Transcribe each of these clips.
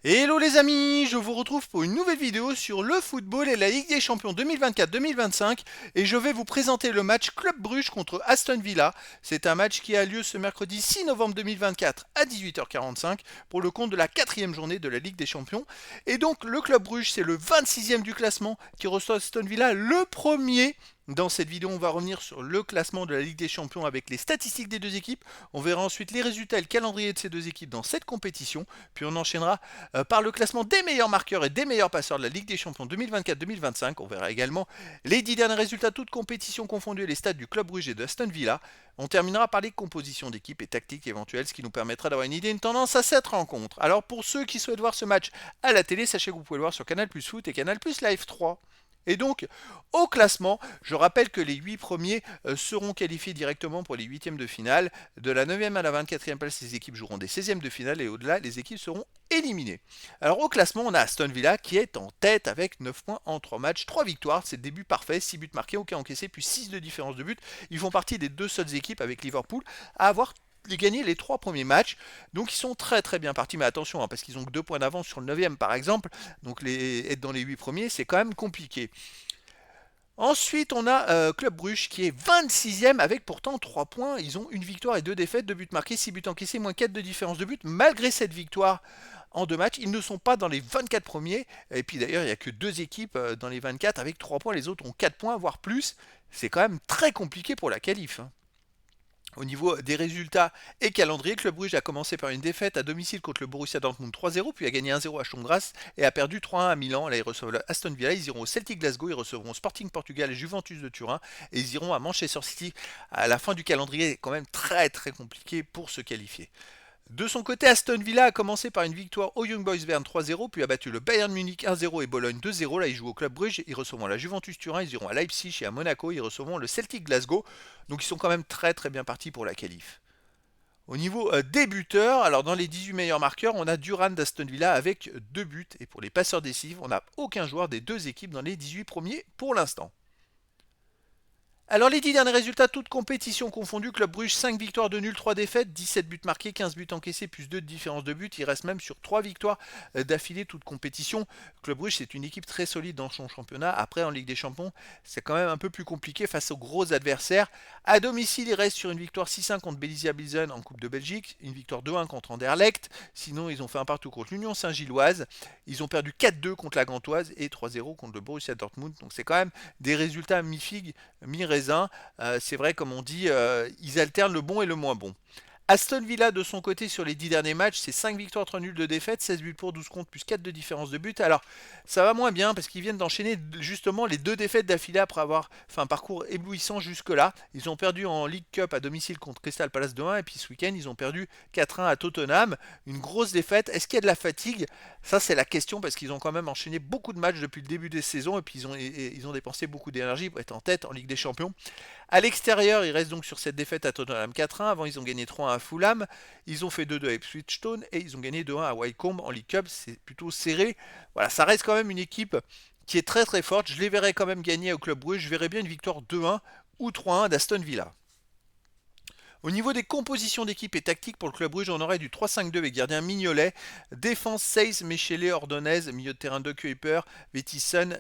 Hello les amis, je vous retrouve pour une nouvelle vidéo sur le football et la Ligue des Champions 2024-2025 et je vais vous présenter le match Club Bruges contre Aston Villa. C'est un match qui a lieu ce mercredi 6 novembre 2024 à 18h45 pour le compte de la quatrième journée de la Ligue des Champions. Et donc le Club Bruges c'est le 26e du classement qui reçoit Aston Villa le premier. Dans cette vidéo, on va revenir sur le classement de la Ligue des Champions avec les statistiques des deux équipes. On verra ensuite les résultats et le calendrier de ces deux équipes dans cette compétition. Puis on enchaînera par le classement des meilleurs marqueurs et des meilleurs passeurs de la Ligue des Champions 2024-2025. On verra également les 10 derniers résultats, toutes compétitions confondues et les stats du Club Brugge et de Aston Villa. On terminera par les compositions d'équipes et tactiques éventuelles, ce qui nous permettra d'avoir une idée, une tendance à cette rencontre. Alors pour ceux qui souhaitent voir ce match à la télé, sachez que vous pouvez le voir sur Canal Plus Foot et Canal Plus Live 3. Et donc, au classement, je rappelle que les 8 premiers seront qualifiés directement pour les huitièmes de finale. De la 9e à la 24e place, les équipes joueront des 16e de finale et au-delà, les équipes seront éliminées. Alors au classement, on a Aston Villa qui est en tête avec 9 points en 3 matchs, 3 victoires, c'est le début parfait, 6 buts marqués, aucun encaissé, puis 6 de différence de but. Ils font partie des deux seules équipes avec Liverpool à avoir gagné les 3 premiers matchs. Donc ils sont très très bien partis, mais attention, parce qu'ils ont que 2 points d'avance sur le 9e par exemple. Donc être dans les 8 premiers, c'est quand même compliqué. Ensuite, on a Club Brugge qui est 26e avec pourtant 3 points. Ils ont une victoire et 2 défaites, 2 buts marqués, 6 buts encaissés, moins 4 de différence de but. Malgré cette victoire en 2 matchs, ils ne sont pas dans les 24 premiers. Et puis d'ailleurs, il n'y a que 2 équipes dans les 24 avec 3 points. Les autres ont 4 points, voire plus. C'est quand même très compliqué pour la qualif. Au niveau des résultats et calendrier, Club Brugge a commencé par une défaite à domicile contre le Borussia Dortmund 3-0, puis a gagné 1-0 à Stonegras et a perdu 3-1 à Milan. Là, ils reçoivent le Aston Villa, ils iront au Celtic Glasgow, ils recevront Sporting Portugal et Juventus de Turin, et ils iront à Manchester City. À la fin du calendrier, est quand même très très compliqué pour se qualifier. De son côté, Aston Villa a commencé par une victoire au Young Boys Bern 3-0, puis a battu le Bayern Munich 1-0 et Bologne 2-0. Là, ils jouent au Club Brugge, ils recevront la Juventus Turin, ils iront à Leipzig et à Monaco, ils recevront le Celtic Glasgow. Donc ils sont quand même très très bien partis pour la qualif. Au niveau des buteurs, alors dans les 18 meilleurs marqueurs, on a Duran d'Aston Villa avec 2 buts. Et pour les passeurs décisifs, on n'a aucun joueur des deux équipes dans les 18 premiers pour l'instant. Alors les 10 derniers résultats, toutes compétitions confondues, Club Brugge 5 victoires, 2 nuls, 3 défaites, 17 buts marqués, 15 buts encaissés, plus 2 de différence de but. Il reste même sur 3 victoires d'affilée, toutes compétitions. Club Brugge c'est une équipe très solide dans son championnat. Après en Ligue des Champions, c'est quand même un peu plus compliqué face aux gros adversaires. À domicile, il reste sur une victoire 6-1 contre Belizia Bilzen en Coupe de Belgique, une victoire 2-1 contre Anderlecht. Sinon, ils ont fait un partout contre l'Union Saint-Gilloise. Ils ont perdu 4-2 contre la Gantoise et 3-0 contre le Borussia Dortmund. Donc c'est quand même des résultats mi-figue, mi-raisin. C'est vrai, comme on dit, ils alternent le bon et le moins bon. Aston Villa de son côté sur les 10 derniers matchs, c'est 5 victoires, 3 nuls, 2 défaites, 16 buts pour, 12 contre, plus 4 de différence de but. Alors ça va moins bien parce qu'ils viennent d'enchaîner justement les 2 défaites d'affilée après avoir fait un parcours éblouissant jusque-là. Ils ont perdu en League Cup à domicile contre Crystal Palace 2-1 et puis ce week-end ils ont perdu 4-1 à Tottenham. Une grosse défaite. Est-ce qu'il y a de la fatigue? Ça c'est la question parce qu'ils ont quand même enchaîné beaucoup de matchs depuis le début des saisons et puis ils ont dépensé beaucoup d'énergie pour être en tête en Ligue des Champions. À l'extérieur, ils restent donc sur cette défaite à Tottenham 4-1. Avant, ils ont gagné 3-1 à Fulham. Ils ont fait 2-2 à Ipswich Town et ils ont gagné 2-1 à Wycombe en League Cup. C'est plutôt serré. Voilà, ça reste quand même une équipe qui est très très forte. Je les verrais quand même gagner au Club Brugge. Je verrais bien une victoire 2-1 ou 3-1 d'Aston Villa. Au niveau des compositions d'équipe et tactiques pour le Club Brugge, on aurait du 3-5-2 avec gardien Mignolet, défense 16, Mechele, Ordonez, milieu de terrain de Kuiper, Vettison,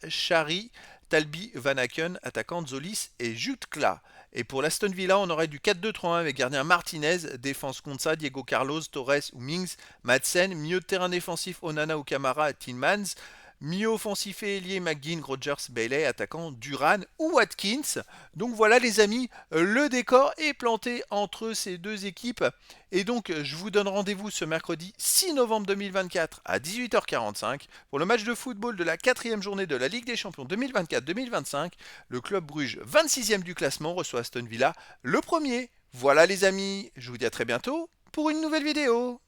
Chari, Talbi, Van Aken, attaquant Zolis et Jutkla. Et pour l'Aston Villa, on aurait du 4-2-3-1 avec gardien Martinez, défense Konsa, Diego Carlos, Torres ou Mings, Madsen, milieu de terrain défensif Onana ou Camara, Tillmans, milieu offensif et ailier McGinn, Rogers, Bailey, attaquant Duran ou Watkins. Donc voilà les amis, le décor est planté entre ces deux équipes. Et donc je vous donne rendez-vous ce mercredi 6 novembre 2024 à 18h45 pour le match de football de la quatrième journée de la Ligue des Champions 2024-2025. Le club Bruges, 26e du classement, reçoit Aston Villa, le premier. Voilà les amis, je vous dis à très bientôt pour une nouvelle vidéo.